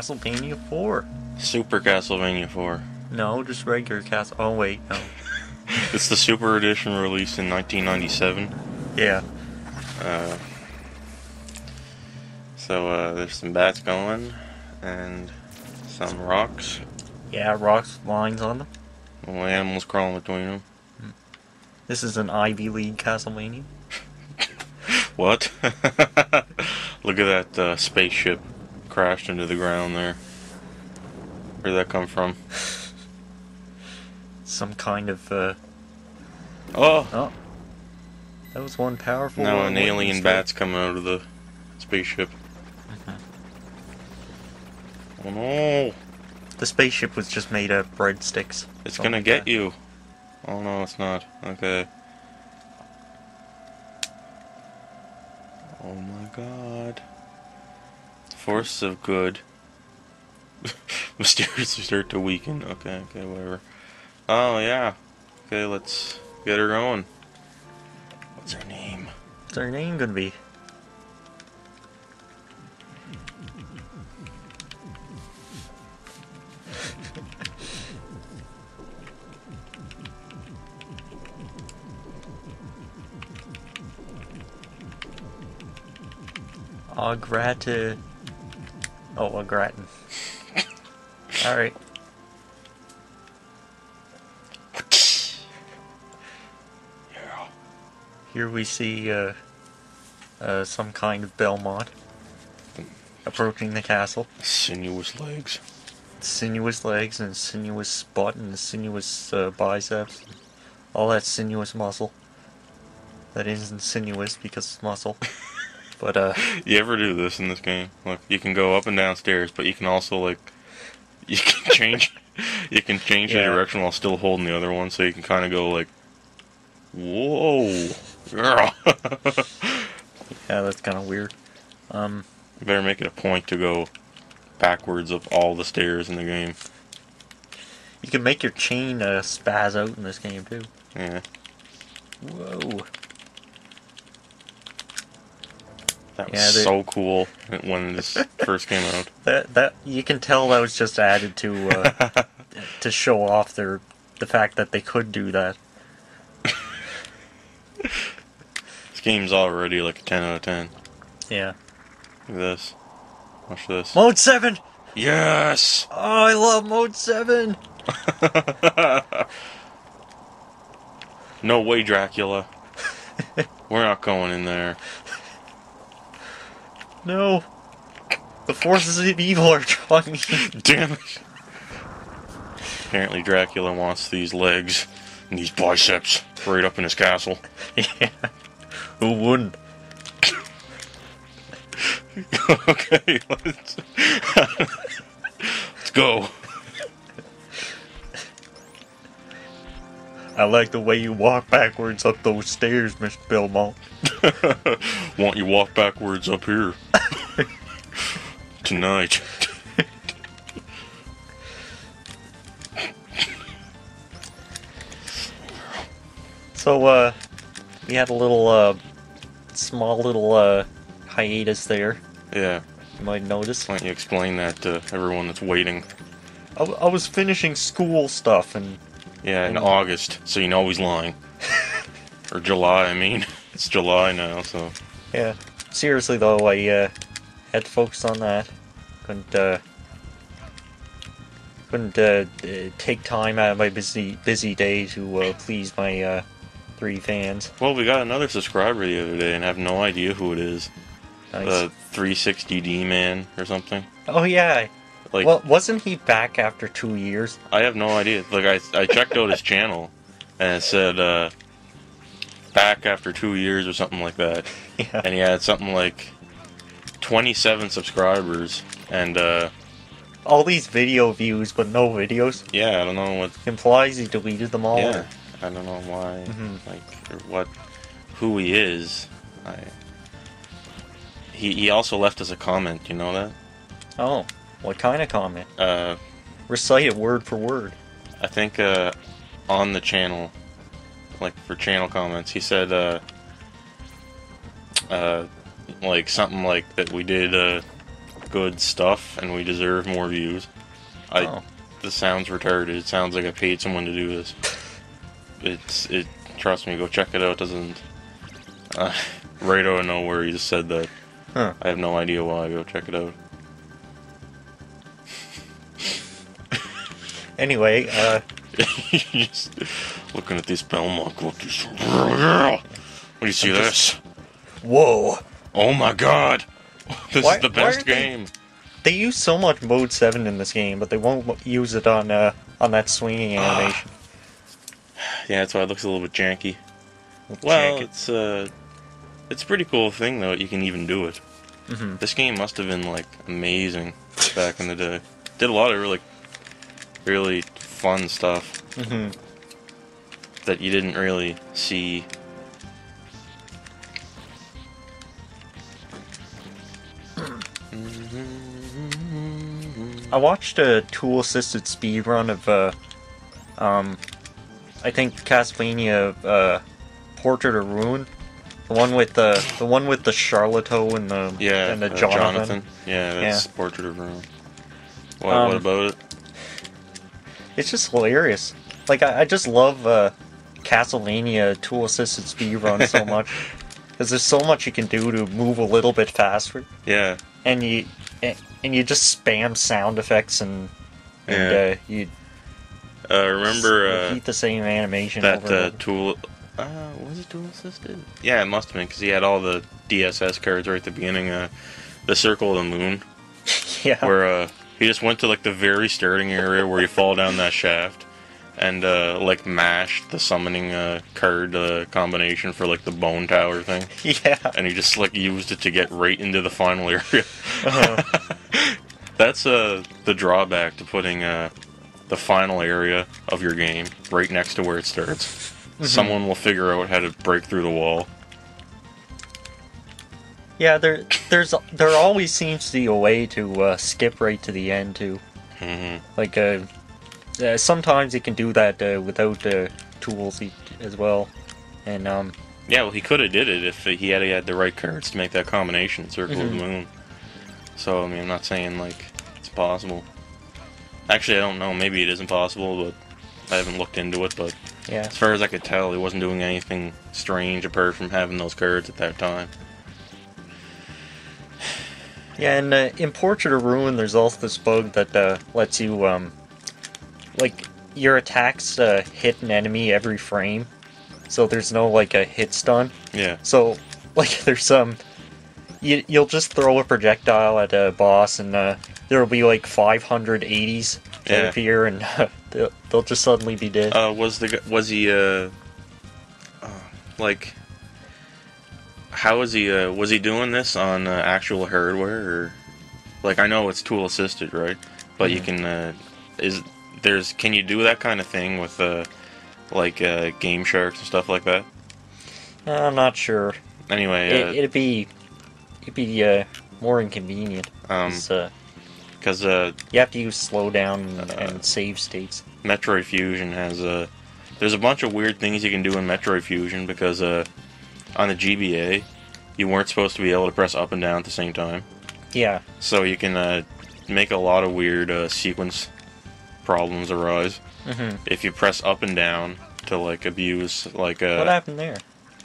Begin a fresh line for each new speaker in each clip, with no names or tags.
Castlevania 4.
Super Castlevania 4.
No, just regular Castle. Oh, wait, no.
It's the Super Edition released in 1997.
Yeah.
So there's some bats going, and some rocks.
Yeah, rocks, lines on them.
Little animals crawling between them.
This is an Ivy League Castlevania.
What? Look at that spaceship crashed into the ground there. Where'd that come from?
Some kind of,
Oh!
Oh. That was one powerful
Now
one.
an alien bat's coming out of the spaceship. Oh no!
The spaceship was just made of breadsticks.
It's gonna get you. Oh no, it's not. Okay. Oh my god. Force of good. Mysteriously start to weaken. Okay, whatever. Oh yeah. Okay, let's get her going. What's her name?
What's her name gonna be? Agratin. Oh, Agratin. Alright. Here we see some kind of Belmont approaching the castle.
Sinuous legs.
Sinuous legs and sinuous butt and sinuous biceps. All that sinuous muscle. That isn't sinuous because it's muscle. But
you ever do this in this game? Look, you can go up and down stairs, but you can also like you can change the direction while still holding the other one, so you can kind of go like, whoa, girl.
Yeah, that's kind of weird.
You better make it a point to go backwards up all the stairs in the game.
You can make your chain spaz out in this game too.
Yeah.
Whoa.
That was so cool when this first came out.
That you can tell that was just added to to show off the fact that they could do that.
This game's already like a 10 out of 10.
Yeah.
Look at this. Watch this.
Mode 7!
Yes!
Oh, I love Mode 7!
No way, Dracula. We're not going in there.
No. The forces of evil are drawing me.
Damn it. Apparently Dracula wants these legs and these biceps right up in his castle.
Yeah. Who wouldn't?
Okay, let's go.
I like the way you walk backwards up those stairs, Mr. Belmont.
Want you walk backwards up here tonight?
So, we had a little, small little, hiatus there.
Yeah.
You might notice.
Why don't you explain that to everyone that's waiting?
I was finishing school stuff and...
Yeah, in August, so you know he's lying. Or July, I mean. It's July now, so...
Yeah. Seriously, though, I, had to focus on that. Couldn't take time out of my busy day to, please my, 3 fans.
Well, we got another subscriber the other day and have no idea who it is.
Nice.
The 360D man or something.
Oh, yeah.
Like,
Well, wasn't he back after 2 years?
I have no idea. Like, I checked out his channel, and it said, back after 2 years or something like that.
Yeah.
And he had something like 27 subscribers, and,
all these video views, but no videos.
yeah, I don't know what...
Implies he deleted them all.
Yeah, I don't know why, like, or who he is. He also left us a comment, you know that?
Oh, what kind of comment?
Uh...
Recite it word for word.
I think on the channel, like for channel comments, he said like something like that we did good stuff, and we deserve more views. This sounds retarded. It sounds like I paid someone to do this. Trust me, go check it out. It doesn't... right out of nowhere, you just said that.
Huh.
I have no idea why. Go check it out.
Anyway,
just looking at these Belmont cookies. What do you see this?
Whoa!
Oh my god! This is the best game.
They use so much Mode 7 in this game, but they won't use it on that swinging animation.
Yeah, that's why it looks a little bit janky. It's a pretty cool thing though. You can even do it.
Mm-hmm.
This game must have been like amazing back in the day. Did a lot of really fun stuff that you didn't really see.
I watched a tool-assisted speedrun of I think Castlevania Portrait of Ruin, the one with the Charlotte and the Jonathan.
Yeah, that's Portrait of Ruin. What about it?
It's just hilarious. Like I just love Castlevania tool-assisted speedrun so much because there's so much you can do to move a little bit faster.
Yeah.
And you just spam sound effects and you
remember
repeat the same animation
that
over and over.
tool. Was it tool assisted? Yeah, it must have been because he had all the DSS cards right at the beginning. The Circle of the Moon.
Yeah.
Where he just went to like the very starting area where you fall down that shaft and like mashed the summoning card combination for like the bone tower thing.
Yeah.
And he just like used it to get right into the final area.
Uh-huh.
That's the drawback to putting the final area of your game right next to where it starts. Mm-hmm. Someone will figure out how to break through the wall.
Yeah, there always seems to be a way to skip right to the end too.
Mm-hmm.
Like sometimes you can do that without tools as well, and
yeah, well, he could have did it if he had the right cards to make that combination, Circle of the Moon. So I mean, I'm not saying like it's possible. Actually, I don't know. Maybe it isn't possible, but I haven't looked into it. But
yeah,
as far as I could tell, he wasn't doing anything strange apart from having those cards at that time.
Yeah, and in Portrait of Ruin, there's also this bug that lets you, like, your attacks hit an enemy every frame, so there's no, like, a hit stun.
Yeah.
So, like, there's you'll just throw a projectile at a boss, and there'll be, like, 580s that appear, and they'll just suddenly be dead.
Was he, like... How was he doing this on actual hardware, or like I know it's tool assisted, right? But you can can you do that kind of thing with like Game Sharks and stuff like that?
I'm not sure.
Anyway,
it'd be more inconvenient
because
you have to use slowdown and save states.
Metroid Fusion has there's a bunch of weird things you can do in Metroid Fusion because on the GBA, you weren't supposed to be able to press up and down at the same time.
Yeah.
So you can make a lot of weird sequence problems arise.
Mm-hmm.
If you press up and down to like abuse like
what happened there?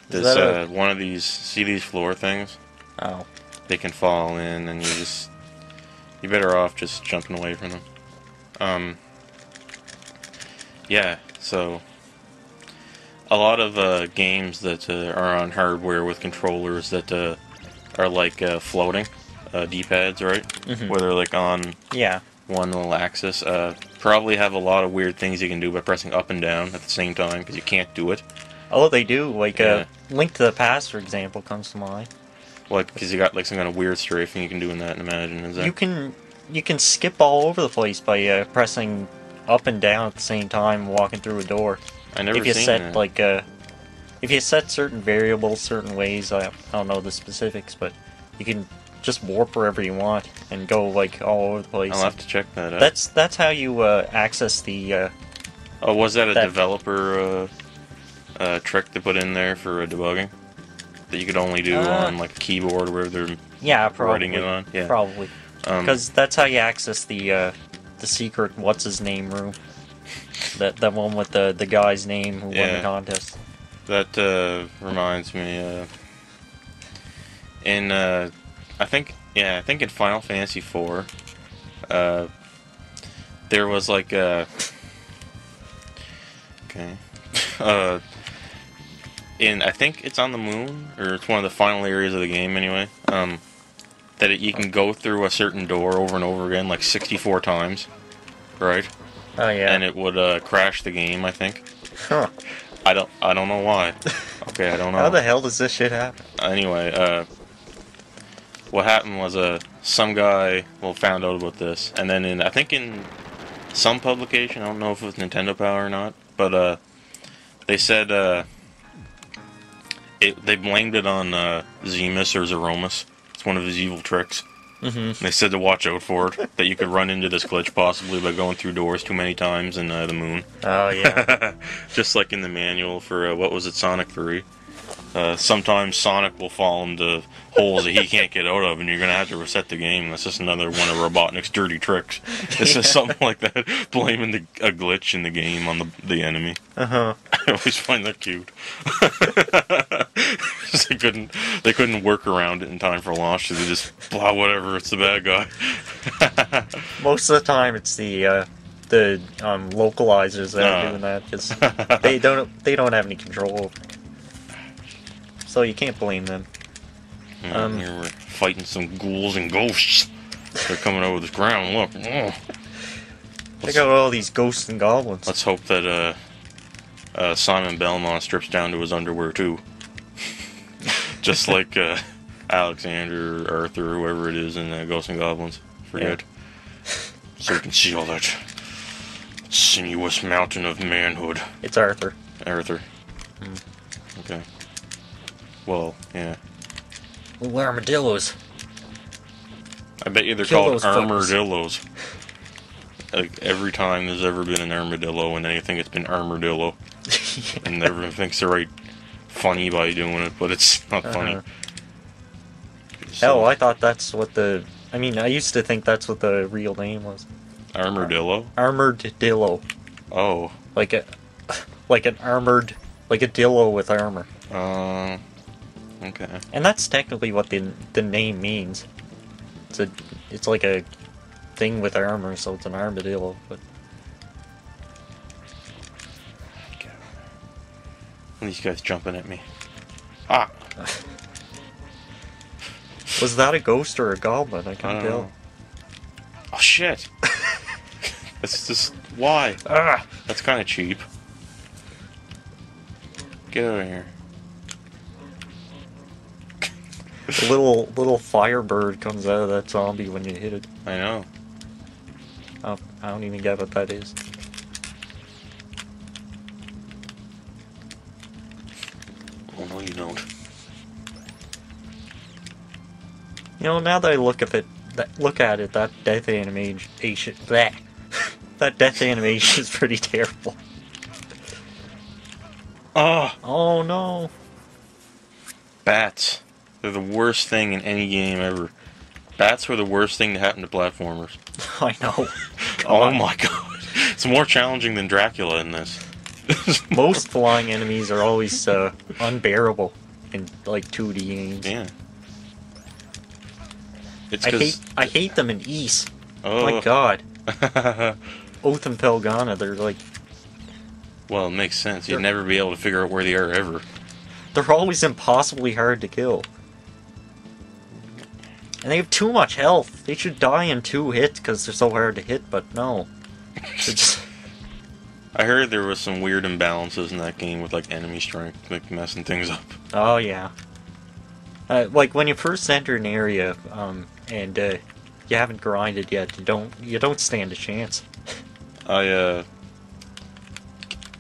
This one of these, see these floor things?
Oh.
They can fall in, and you're better off just jumping away from them. Yeah. So. A lot of games that are on hardware with controllers that are like floating D-pads, right? Mm-hmm. Where they're like on one little axis. Probably have a lot of weird things you can do by pressing up and down at the same time because you can't do it.
Oh, they do. Like Link to the Past, for example, comes to mind.
Like because you got like some kind of weird strafing you can do in that. Imagine is that
you can skip all over the place by pressing up and down at the same time, walking through a door.
I never
if you
seen
set
that.
If you set certain variables certain ways, I don't know the specifics, but you can just warp wherever you want and go like all over the place.
I'll have to check that out.
That's how you access the.
Oh, was that a developer trick to put in there for debugging that you could only do on like a keyboard where they're
probably
writing it on? Yeah,
probably. Because that's how you access the secret what's his name room. That one with the guy's name who won the contest.
That reminds me. I think in Final Fantasy IV, there was like a I think it's on the moon, or it's one of the final areas of the game anyway. You can go through a certain door over and over again, like 64 times, right?
Oh yeah.
And it would crash the game, I think.
Huh.
I don't know why. Okay, I don't know.
How the hell does this shit happen?
Anyway, what happened was some guy found out about this, and then I think in some publication, I don't know if it was Nintendo Power or not, but they said they blamed it on Zemus or Zeromus. It's one of his evil tricks.
Mm-hmm.
They said to watch out for it, that you could run into this glitch possibly by going through doors too many times in the moon.
Oh yeah.
Just like in the manual for what was it, Sonic 3. Sometimes Sonic will fall into holes that he can't get out of, and you're gonna have to reset the game. That's just another one of Robotnik's dirty tricks. It's just something like that, blaming a glitch in the game on the enemy.
Uh-huh.
I always find that cute. They couldn't work around it in time for launch, so they just blah whatever. It's the bad guy.
Most of the time, it's the localizers that are doing that, because they don't have any control over it. So you can't blame them.
Here we're fighting some ghouls and ghosts. They're coming over this ground. Look.
Check out all these ghosts and goblins.
Let's hope that Simon Belmont strips down to his underwear too. Just like Alexander or Arthur or whoever it is in Ghosts and Goblins. Forget. Yeah. So you can see all that sinuous mountain of manhood.
It's Arthur.
Arthur. Okay. Well, yeah.
Ooh, armadillos.
I bet you they're
Kill
called
those fuckers.
armadillos. Like, every time there's ever been an armadillo in anything, it's been armadillo.
Yeah.
And everyone thinks they're funny by doing it, but it's not funny. So,
Hell, I thought that's what I used to think that's what the real name was.
Armadillo?
Armadillo.
Oh.
Like an armored, like a dillo with armor.
Okay.
And that's technically what the name means. It's like a thing with armor, so it's an armadillo. But
these guys jumping at me. Ah!
Was that a ghost or a goblin? I can't tell.
Know. Oh shit! That's just why?
Ah!
That's kind of cheap. Get over here.
A little firebird comes out of that zombie when you hit it.
I know.
Oh, I don't even get what that is.
Oh no, you don't.
You know, now that I look at it, that death animation, that death animation is pretty terrible.
Oh!
Oh no!
Bats. They're the worst thing in any game ever. Bats were the worst thing to happen to platformers.
I know.
Oh my god. It's more challenging than Dracula in this.
Most flying enemies are always unbearable in like 2D games.
Yeah. It's
I hate them in Ys.
Oh
my god. Oath and Pelgana, they're like...
Well, it makes sense. You'd never be able to figure out where they are ever.
They're always impossibly hard to kill. And they have too much health. They should die in 2 hits because they're so hard to hit, but no. Just...
I heard there was some weird imbalances in that game with like enemy strength, like messing things up.
Oh yeah. Like when you first enter an area, and you haven't grinded yet, you don't stand a chance.
Can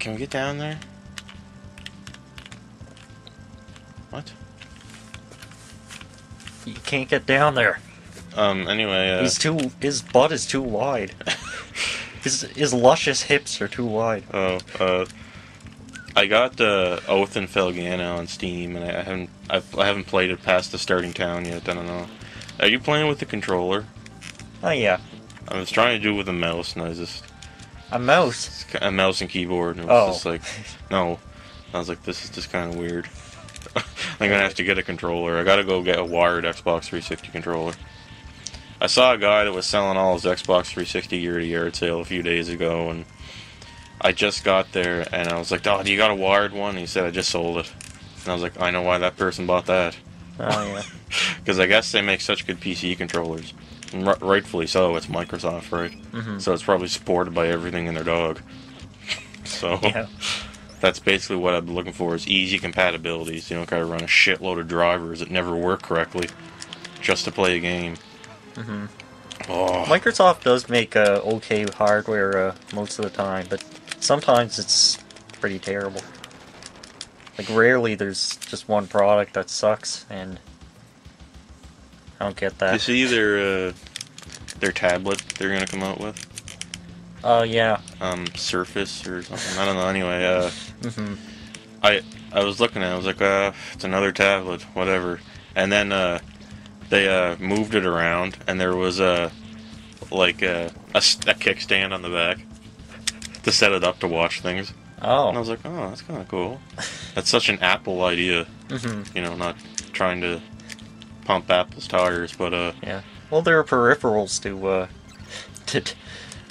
we get down there? What?
You can't get down there.
Anyway,
his butt is too wide. His luscious hips are too wide.
Oh, I got Oath and Felgana on Steam, and I haven't played it past the starting town yet. I don't know. Are you playing with the controller?
Oh yeah,
I was trying to do it with a mouse, and I just
a mouse.
a mouse and keyboard, and it was
Oh.
just like, no. I was like, this is just kind of weird. I'm gonna have to get a controller. I gotta go get a wired Xbox 360 controller. I saw a guy that was selling all his Xbox 360 gear at a yard sale a few days ago, and I just got there, and I was like, oh, do you got a wired one? And he said, I just sold it. And I was like, I know why that person bought that.
Oh yeah.
Because I guess they make such good PC controllers. And rightfully so, it's Microsoft, right?
Mm-hmm.
So it's probably supported by everything in their dog. So
Yeah.
that's basically what I've been looking for, is easy compatibility. So you don't gotta run a shitload of drivers that never work correctly just to play a game.
Mm-hmm.
Oh,
Microsoft does make okay hardware most of the time, but sometimes it's pretty terrible. Like rarely there's just one product that sucks, and I don't get
you
that.
see their tablet they're gonna come out with?
Yeah.
Surface or something. I don't know. Anyway,
Mm-hmm.
I was looking at it, I was like, it's another tablet, whatever. And then they moved it around, and there was a kickstand on the back to set it up to watch things.
Oh.
And I was like, oh, that's kind of cool. That's such an Apple idea.
Mm-hmm.
You know, not trying to pump Apple's tires, but
Yeah. Well, there are peripherals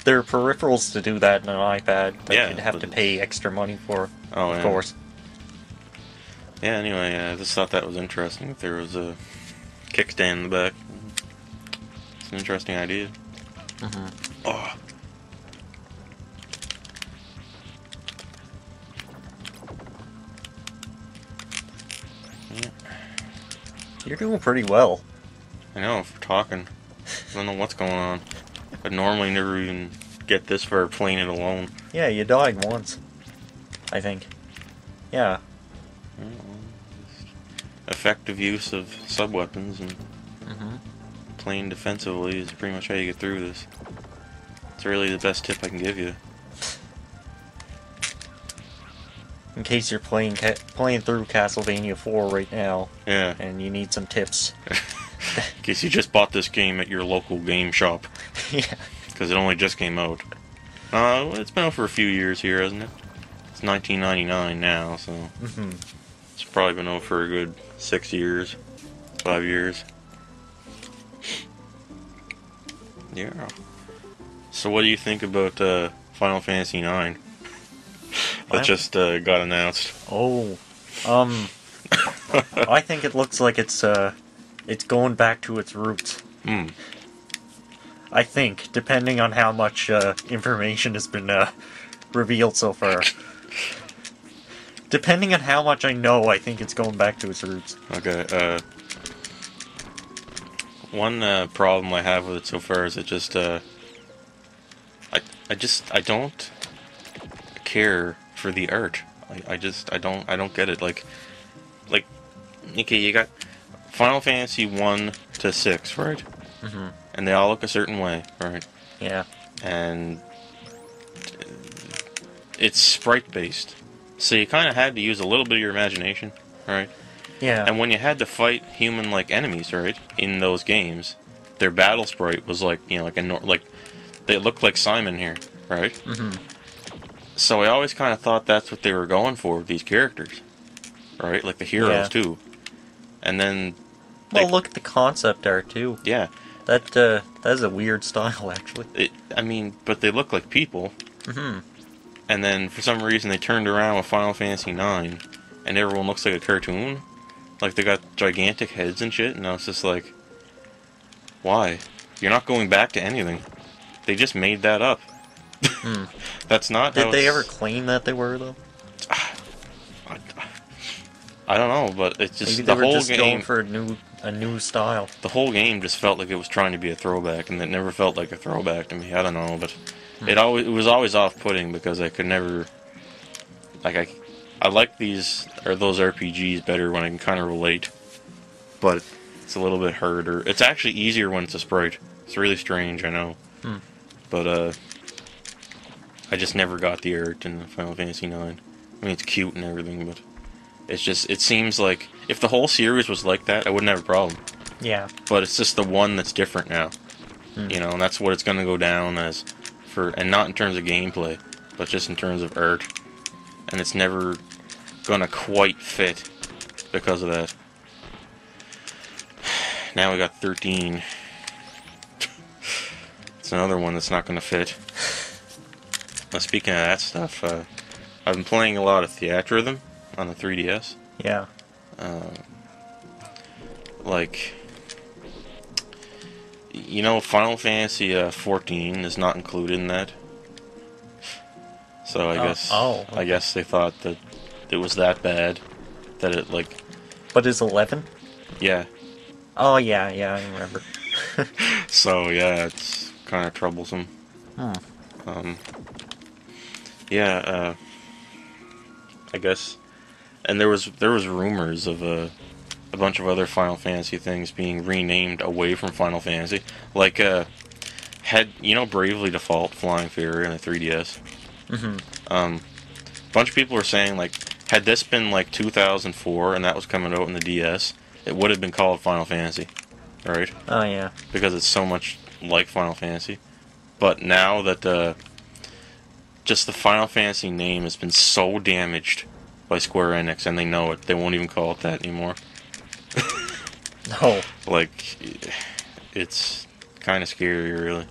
there are peripherals to do that in an iPad that
Yeah,
you'd have
but-
to pay extra money for,
oh,
of
yeah.
course.
Yeah, anyway, I just thought that was interesting. If there was a kickstand in the back, it's an interesting idea.
Mm-hmm.
Oh. Yeah,
You're doing pretty well.
I know, for talking. I don't know what's going on. I'd normally never even get this far playing it alone.
Yeah, you died once, I think. Yeah.
Effective use of sub-weapons and
Mm-hmm.
playing defensively is pretty much how you get through this. It's really the best tip I can give you.
In case you're playing through Castlevania 4 right now,
Yeah,
and you need some tips.
in case you just bought this game at your local game shop,
Yeah.
because it only just came out. It's been out for a few years here, hasn't it? It's 1999 now, so
Mm-hmm.
it's probably been out for a good 6 years, 5 years. Yeah. So what do you think about Final Fantasy IX? That just got announced.
Oh, I think it looks like it's going back to its roots.
Hmm.
I think, depending on how much information has been revealed so far. Depending on how much I know, I think it's going back to its roots.
Okay, one problem I have with it so far is it just, I don't care for the art. I don't get it. Like, okay, you got Final Fantasy 1 to 6, right?
Mm-hmm.
And they all look a certain way, right?
Yeah.
And it's sprite-based. So you kind of had to use a little bit of your imagination, right?
Yeah.
And when you had to fight human-like enemies, right, in those games, their battle sprite was like, you know, like they looked like Simon here, right?
Mm-hmm.
So I always kind of thought that's what they were going for with these characters, right? Like the heroes
Yeah.
too. And then,
Well, look at the concept art too.
yeah,
That is a weird style, actually.
but they look like people.
Mm-hmm.
And then for some reason they turned around with Final Fantasy IX, and everyone looks like a cartoon. Like they got gigantic heads and shit, and I was just like, why? You're not going back to anything. They just made that up.
Hmm.
That's not how
Did they
it's-
ever claim that they were, though?
I don't know, but it's just
Maybe
the
they were
whole
just
game.
going for a new style.
The whole game just felt like it was trying to be a throwback, and it never felt like a throwback to me. I don't know, but it was always off-putting because I could never, like, I like those RPGs better when I can kind of relate, but it's a little bit harder. It's actually easier when it's a sprite. It's really strange, I know, but I just never got the art in Final Fantasy IX. I mean, it's cute and everything, but it seems like if the whole series was like that, I wouldn't have a problem.
Yeah.
But it's just the one that's different now. You know, and that's what it's going to go down as for, and not in terms of gameplay, but just in terms of art. And it's never going to quite fit because of that. Now we got 13. It's another one that's not going to fit. Now, speaking of that stuff, I've been playing a lot of Theatrhythm on the 3DS.
Yeah.
Like, you know, Final Fantasy 14 is not included in that. So
okay.
I guess they thought that it was that bad that it like.
But is 11?
Yeah.
Oh yeah, I remember.
So yeah, it's kind of troublesome. Yeah. I guess, and there was rumors of a bunch of other Final Fantasy things being renamed away from Final Fantasy, like had you know Bravely Default Flying Fairy in the 3DS. A bunch of people were saying like had this been like 2004 and that was coming out in the DS, it would have been called Final Fantasy, right?
Oh yeah.
Because it's so much like Final Fantasy. But now that just the Final Fantasy name has been so damaged by Square Enix, and they know it, they won't even call it that anymore.
No.
Like, it's kind of scary, really.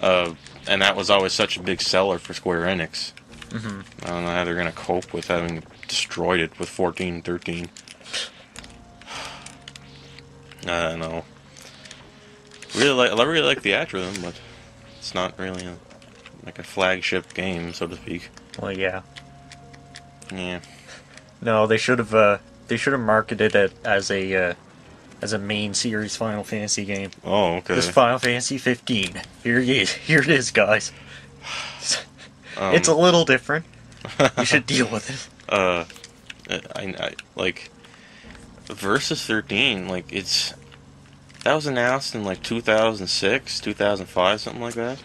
And that was always such a big seller for Square Enix. I don't know how they're going to cope with having destroyed it with 14 and 13. I don't know. I really like the Theatrhythm, but it's not really like a flagship game, so to speak.
Well, yeah.
Yeah.
No, they should have marketed it as a main series Final Fantasy game.
Oh, okay.
This Final Fantasy 15. Here it is, guys. It's a little different. You should deal with it.
I like Versus 13. Like that was announced in like 2006, 2005, something like that.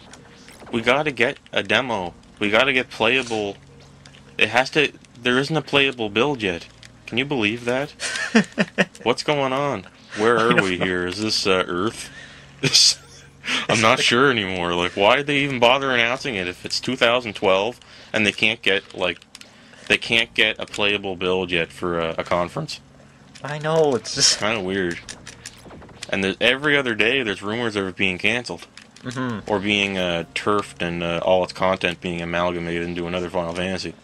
We got to get a demo. We got to get playable. It has to. There isn't a playable build yet. Can you believe that? What's going on? Where are we here? Is this Earth? I'm not sure anymore. Like, why did they even bother announcing it if it's 2012 and they can't get a playable build yet for a conference?
I know, it's just
kind of weird. And every other day, there's rumors of it being canceled. Or being turfed and all its content being amalgamated into another Final Fantasy.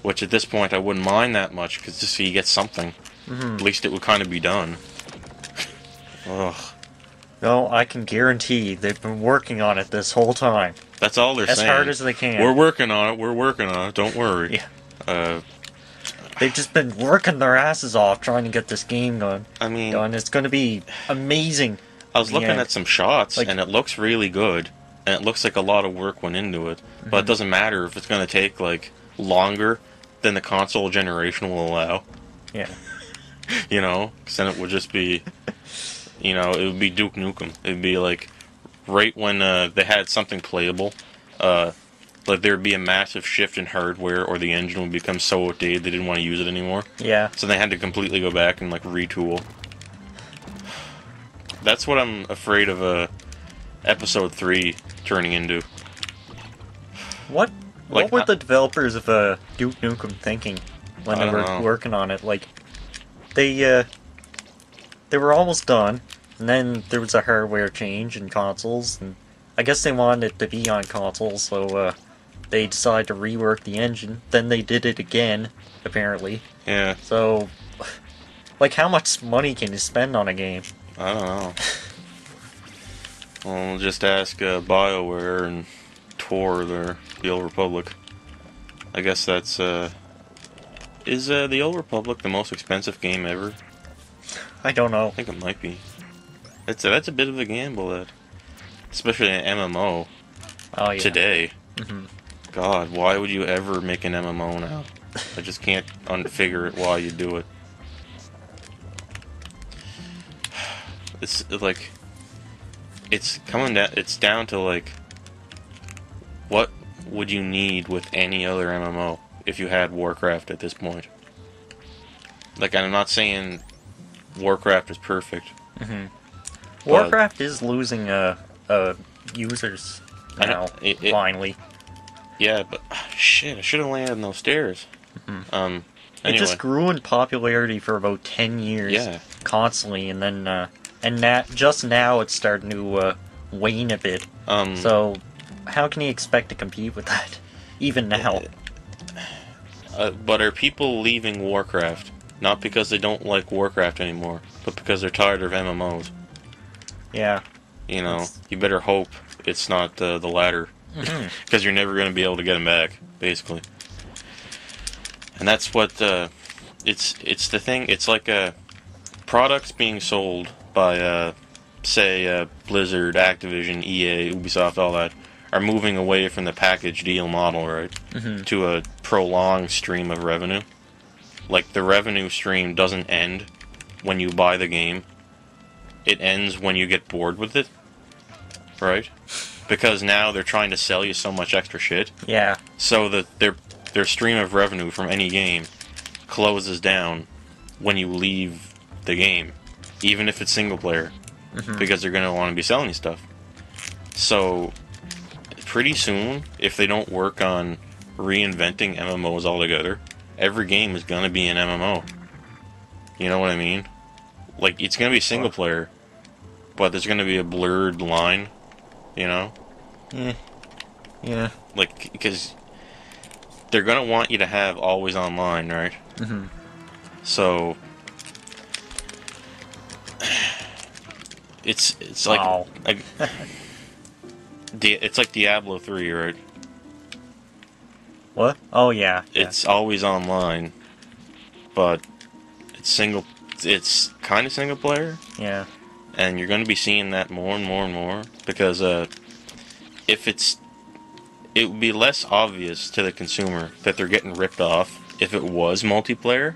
Which at this point I wouldn't mind that much, because just so you get something. At least it would kind of be done. Ugh.
No, I can guarantee they've been working on it this whole time.
That's all they're saying.
As hard as they can.
We're working on it, don't worry.
Yeah. They've just been working their asses off trying to get this game done.
I mean...
And it's going to be amazing.
I was looking at some shots, and it looks really good. And it looks like a lot of work went into it. But it doesn't matter if it's going to take, like, longer than the console generation will allow.
Yeah.
You know? Because then it would just be... You know, it would be Duke Nukem. It would be, like, right when they had something playable, like there would be a massive shift in hardware, or the engine would become so outdated they didn't want to use it anymore.
Yeah.
So they had to completely go back and, like, retool. That's what I'm afraid of Episode 3 turning into.
What were the developers of Duke Nukem thinking when they were working on it? Like, they were almost done, and then there was a hardware change in consoles, and I guess they wanted it to be on consoles, so they decided to rework the engine. Then they did it again, apparently.
Yeah.
So, like, how much money can you spend on a game?
I don't know. Well, just ask BioWare and Tor, the Old Republic. I guess that's, is the Old Republic the most expensive game ever?
I don't know.
I think it might be. That's a bit of a gamble, that. Especially an MMO.
Oh, yeah.
Today. God, why would you ever make an MMO now? I just can't figure it why you do it. It's like, it's coming down. It's down to like, what would you need with any other MMO if you had Warcraft at this point? Like, I'm not saying Warcraft is perfect.
Warcraft is losing users
I know,
now, finally.
Yeah, but shit, I should have landed on those stairs.
It
Anyway.
just grew in popularity for about 10 years,
Yeah.
constantly, and then, just now it's starting to, wane a bit. So, how can you expect to compete with that, even now?
But are people leaving Warcraft? Not because they don't like Warcraft anymore, but because they're tired of MMOs.
Yeah.
You know, you better hope it's not the latter. Because you're never going to be able to get them back, basically. And that's what, it's the thing, it's like, products being sold by, say, Blizzard, Activision, EA, Ubisoft, all that, are moving away from the package deal model, right? To a prolonged stream of revenue. Like, the revenue stream doesn't end when you buy the game. It ends when you get bored with it. Right? Because now they're trying to sell you so much extra shit.
Yeah.
So that their stream of revenue from any game closes down when you leave the game. Even if it's single player. Because they're going to want to be selling you stuff. So, pretty soon, if they don't work on reinventing MMOs altogether, every game is going to be an MMO. You know what I mean? Like, it's going to be single player, but there's going to be a blurred line, you know?
Yeah.
Like, because they're going to want you to have always online, right? So, it's like, it's like Diablo 3, right?
What? Oh, yeah.
It's always online, but it's kind of single player.
Yeah.
And you're going to be seeing that more and more and more, because it would be less obvious to the consumer that they're getting ripped off if it was multiplayer,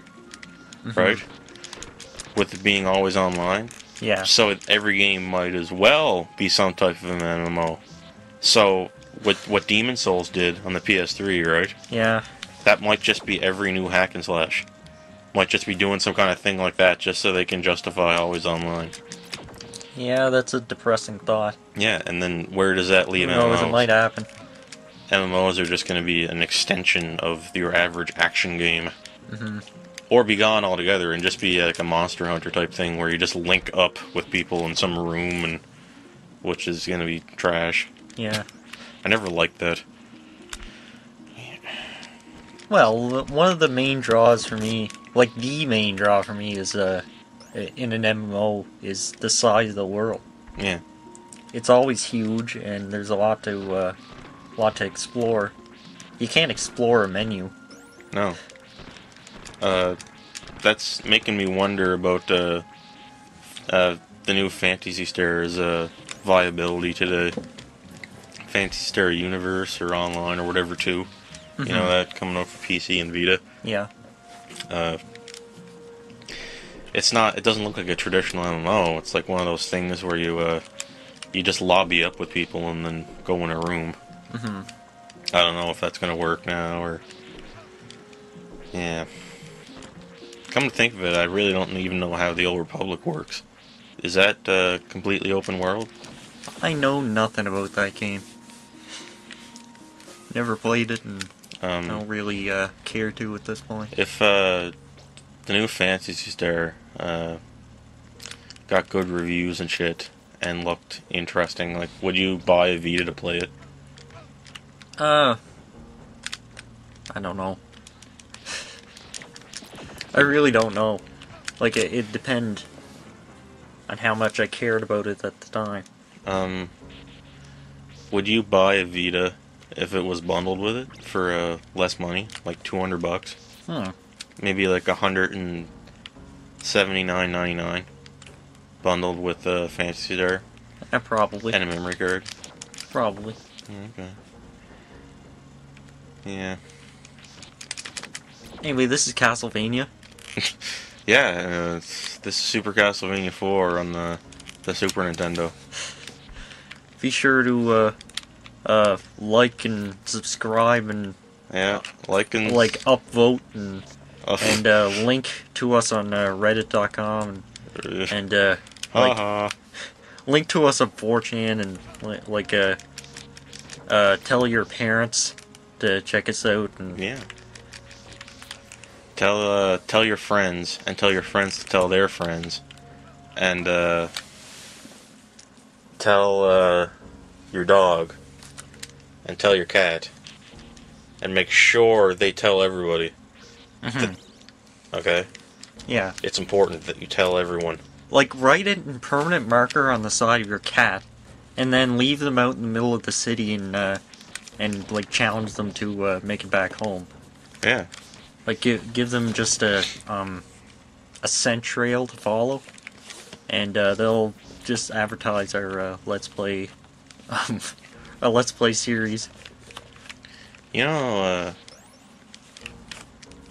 right? With it being always online.
Yeah.
So every game might as well be some type of an MMO. So what Demon Souls did on the PS3, right?
Yeah.
That might just be every new hack and slash. Might just be doing some kind of thing like that just so they can justify always online.
Yeah, that's a depressing thought.
Yeah, and then where does that leave
Who knows,
MMOs?
it might happen.
MMOs are just going to be an extension of your average action game. Or be gone altogether and just be like a Monster Hunter type thing where you just link up with people in some room, and which is going to be trash.
Yeah.
I never liked that.
Well, one of the main draws for me, like the main draw for me, is in an MMO is the size of the world.
Yeah.
It's always huge, and there's a lot to explore. You can't explore a menu.
No. That's making me wonder about the new Phantasy Star's viability to the Phantasy Star universe or online or whatever too. You know, that coming out for PC and Vita.
Yeah.
It doesn't look like a traditional MMO. It's like one of those things where you just lobby up with people and then go in a room. I don't know if that's gonna work now or... Yeah. Come to think of it, I really don't even know how the Old Republic works. Is that completely open world?
I know nothing about that game. Never played it, and I don't really care to at this point.
If the new Phantasy Star got good reviews and shit and looked interesting, like, would you buy a Vita to play it?
I don't know. I really don't know. Like, it depends on how much I cared about it at the time.
Would you buy a Vita if it was bundled with it for less money, like $200? Maybe like $179.99 bundled with Phantasy Star.
Probably.
And a memory card.
Probably.
Okay. Yeah.
Anyway, this is Castlevania.
Yeah, this is Super Castlevania 4 on the Super Nintendo.
Be sure to like and subscribe and upvote and link to us on Reddit.com and link to us on 4chan and tell your parents to check us out. And
Yeah. Tell your friends, and tell your friends to tell their friends, and tell your dog, and tell your cat, and make sure they tell everybody. Okay?
Yeah.
It's important that you tell everyone.
Like, write it in permanent marker on the side of your cat, and then leave them out in the middle of the city and like challenge them to make it back home.
Yeah.
Like give them just a scent trail to follow, and they'll just advertise our Let's Play, a Let's Play series.
You know,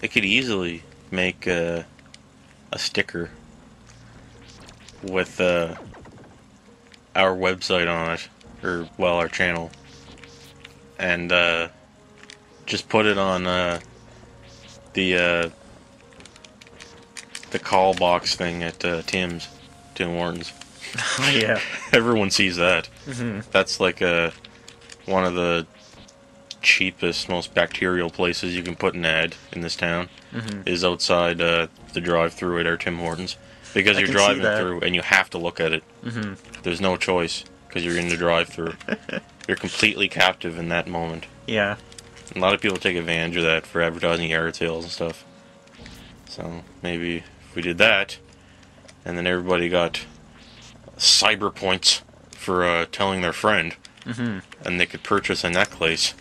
they could easily make a sticker with our website on it, or well, our channel, and just put it on the call box thing at Tim Hortons.
Oh yeah.
Everyone sees that.
Mm-hmm.
That's like one of the cheapest, most bacterial places you can put an ad in this town.
Mm-hmm.
Is outside the drive-through at our Tim Hortons, because you're driving through and you have to look at it.
Mm-hmm.
There's no choice because you're in the drive-through. You're completely captive in that moment.
Yeah.
A lot of people take advantage of that for advertising yard sales and stuff. So maybe if we did that, and then everybody got cyber points for telling their friend, and they could purchase a necklace.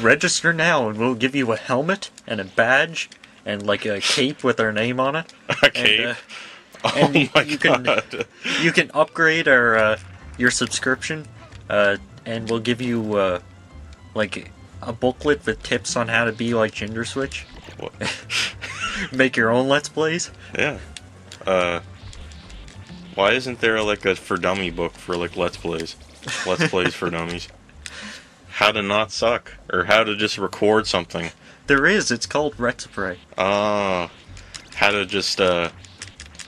Register now, and we'll give you a helmet and a badge and like a cape with our name on it.
A cape.
And
oh my
you
god!
You can upgrade our your subscription, and we'll give you like a booklet with tips on how to be like Gender Switch.
What?
Make your own Let's Plays.
Yeah. Why isn't there like a for dummy book for like Let's Plays? Let's Plays for dummies. How to not suck, or how to just record something.
There is. It's called Retspray.
How to just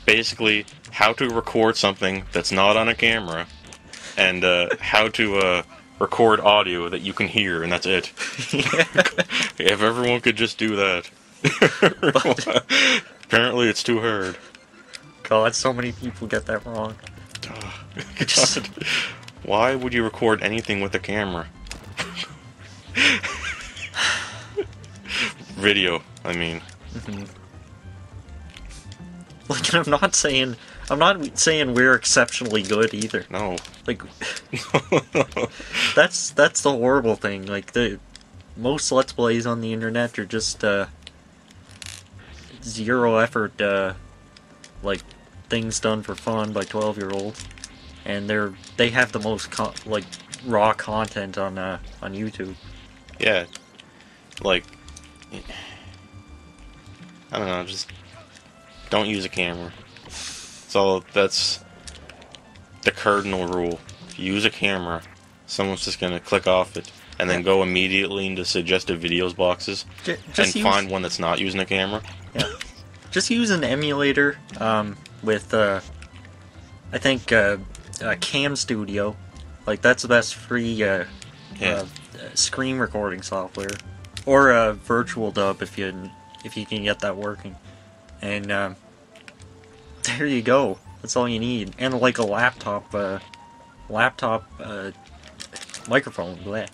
basically how to record something that's not on a camera, and how to record audio that you can hear, and that's it. If everyone could just do that. Apparently it's too hard.
God, so many people get that wrong.
God. Why would you record anything with a camera? Video, I mean.
Like, I'm not saying we're exceptionally good either.
No.
Like, that's the horrible thing. Like, the most Let's Plays on the internet are just zero effort, like things done for fun by 12-year-olds, and they have the most raw content on YouTube.
Yeah. Like, I don't know, just don't use a camera. That's the cardinal rule. If you use a camera, someone's just gonna click off it and then go immediately into suggestive videos boxes and find one that's not using a camera.
Yeah. Just use an emulator with I think Cam Studio. Like, that's the best free screen recording software, or Virtual Dub if you can get that working. And there you go. That's all you need. And like a laptop microphone. Bleh.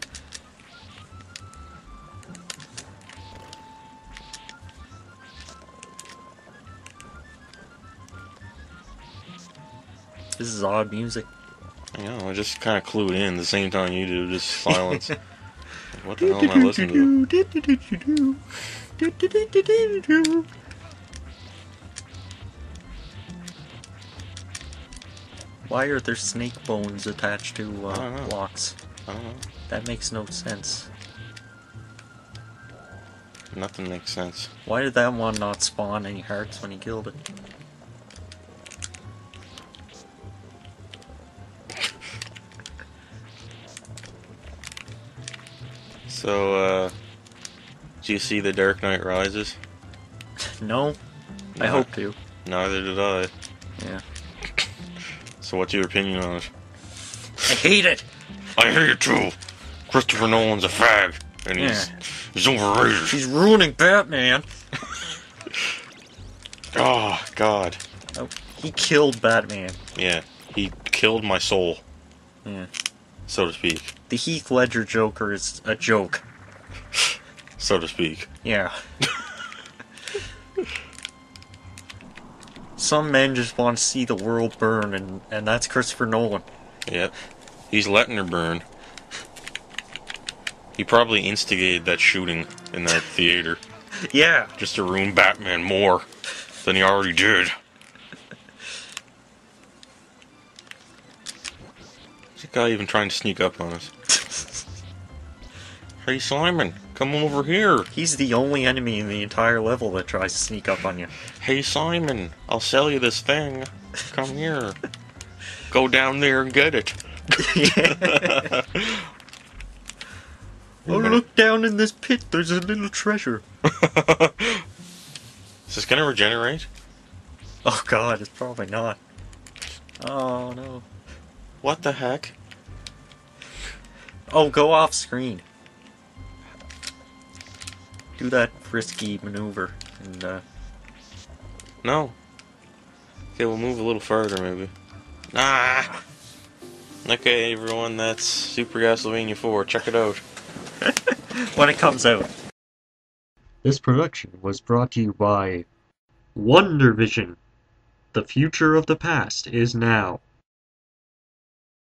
This is odd music.
I know, I just kind of clued in the same time you do, just silence. What the hell am I listening to?
Why are there snake bones attached to blocks?
I don't know.
That makes no sense.
Nothing makes sense.
Why did that one not spawn any hearts when he killed it?
So, do you see The Dark Knight Rises?
No. I hope to.
Neither did I.
Yeah.
So what's your opinion on it?
I hate it!
I hate it too! Christopher Nolan's a fag, and he's overrated.
He's ruining Batman!
Oh, God.
Oh, he killed Batman.
Yeah, he killed my soul.
Yeah.
So to speak.
The Heath Ledger Joker is a joke.
So to speak.
Yeah. Some men just want to see the world burn, and that's Christopher Nolan.
Yep. He's letting her burn. He probably instigated that shooting in that theater.
Yeah.
Just to ruin Batman more than he already did. Is that guy even trying to sneak up on us? Hey Simon, come over here.
He's the only enemy in the entire level that tries to sneak up on you.
Hey Simon, I'll sell you this thing. Come here. Go down there and get it.
Yeah. Oh, look down in this pit, there's a little treasure.
Is this gonna regenerate?
Oh god, it's probably not. Oh no.
What the heck?
Oh, go off screen. Do that risky maneuver and
No. Okay, we'll move a little further maybe. Ah! Okay everyone, that's Super Castlevania 4, check it out.
when it comes out. This production was brought to you by Wonder Vision. The future of the past is now.